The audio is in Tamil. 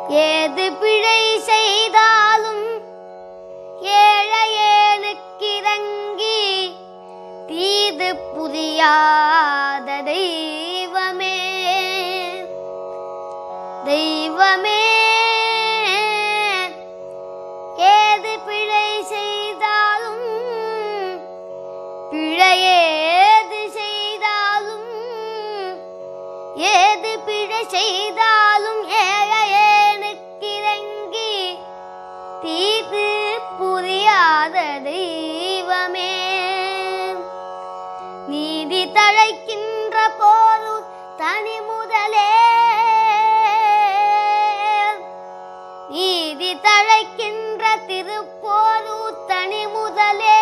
ஏது பிழை செய்தாலும் ஏழையேனுக்கிறங்கி தீது புரியாத தெய்வமே தெய்வமே. ஏது பிழை செய்தாலும் பிழையேது செய்தாலும் ஏது பிழை செய்தாலும் ஏழையேனுக்கிறங்கி தீது புரியாத தெய்வமே. நீதி தழைக்கின்ற போது தனி முதலே நீதி தழைக்கின்ற திருப்போரு தனி முதலே